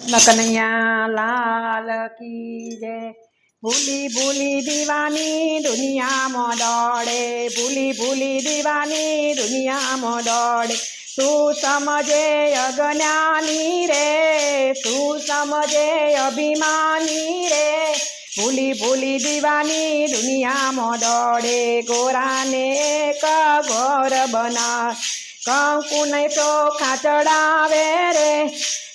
कन्हैया लाल की जय। भूली भूली दीवानी दुनिया में दौड़े, भूली भूली दीवानी दुनिया में दौड़े। तू समझे अज्ञानी रे, तू समझे अभिमानी रे। भूली भूली दीवानी दुनिया में दौड़े। गोरा ने एक घोर बना, कंकु नहीं चोखा चढ़ावे रे।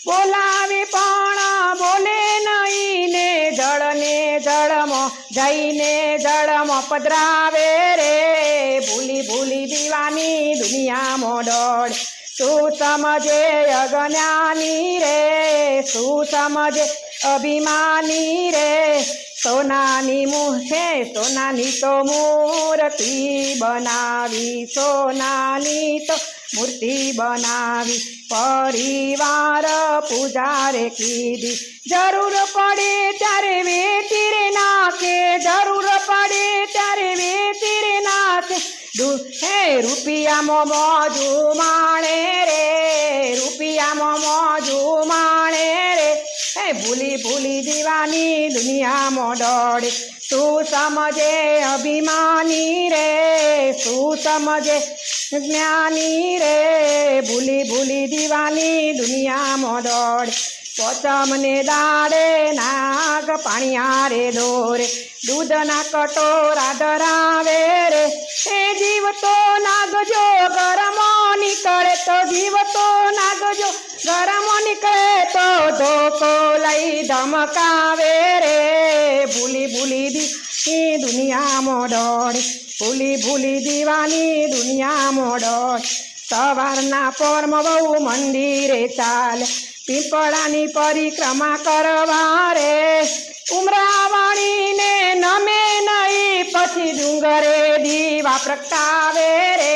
बोलावी पण बोले नहीं ने, जड़म जईने जड़म पधरावे रे। भूली भूली दीवानी दुनिया में दौड़। तू समझे अज्ञानी रे, तू समझे अभिमानी रे। सोनानी मुहे सोनानी तो मूर्ति बनावी, सोनानी तो मूर्ति बनावी। परिवार पूजारे कीधी, जरूर पड़े त्यारे वेची रे नाके, जरूर पड़े त्यारे वेची रे नाके। हे रुपिया मो मौजू माणे रे, रुपिया मो मौजू माणे रे। हे भूली भूली दीवानी दुनिया में दौड़े। तू समझे अभिमानी रे, तू समझे ज्ञानी रे। भूली भूली दीवानी दुनिया में दौड़े। पोचम ने दाड़े नाग पाणिया रे दौरे, दूध ना कटोरा धरावे रे। ए जीव तो नाग जो गरम निकले, तो जीव तो नाग जो गरम निकले तो धोको लई धमकावे रे। भूली भूली दी दुनिया में दौड़े, भूली भूली दीवानी दुनिया में दौड़े। सवाરના પોરમાં બહુ મંદિરે ચાલે, પીપળાની પરિક્રમા કરવા રે। ઉમરાવણીને નમે નહીં, પછી ડુંગરે દીવા પ્રગટાવે રે।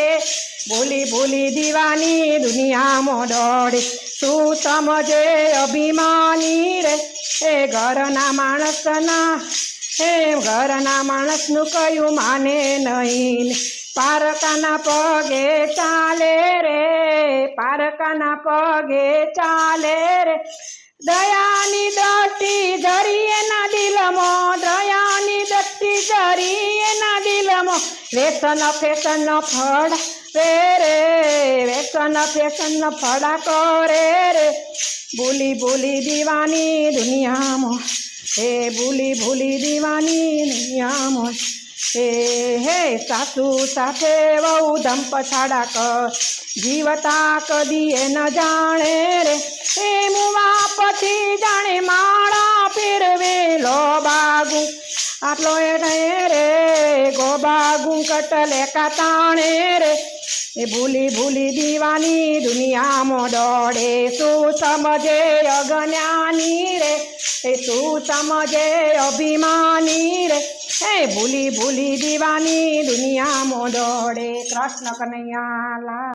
ભૂલી ભૂલી દીવાની દુનિયામાં દોડે। તું સમજે અભિમાની રે, એ ઘરના માણસના, એ ઘરના માણસનું કયું માને નહીં। પારકાના પગે ચાલે રે, પારકાના પગે ચાલે રે। દયાની દ્રષ્ટિ જરી એના દિલમાં, દયાની દ્રષ્ટિ જરી એના દિલમાં। વ્યસન ફેશન ફળ રે, વ્યસન ફેશન ફળા કરે રે। ભૂલી ભૂલી દીવાની દુનિયામાં, હે ભૂલી ભૂલી દીવાની દુનિયામાં। હે સાસુ સાથે વહુ ધમ પછાડા કર, જીવતા કદી એ ન જાણે રે। એ મુવા પછી જાણે માળા ફેરવે લોબાગુ, આટલો એ રે ગોબાગુ કટલે કાતાણે રે। એ ભૂલી ભૂલી દીવાની દુનિયામાં દોડે। શું સમજે અજ્ઞાની રે, એ શું સમજે અભિમાની રે। હે ભૂલી ભૂલી દીવાની દુનિયામાં દોડે। કૃષ્ણ કનૈયા લાલ।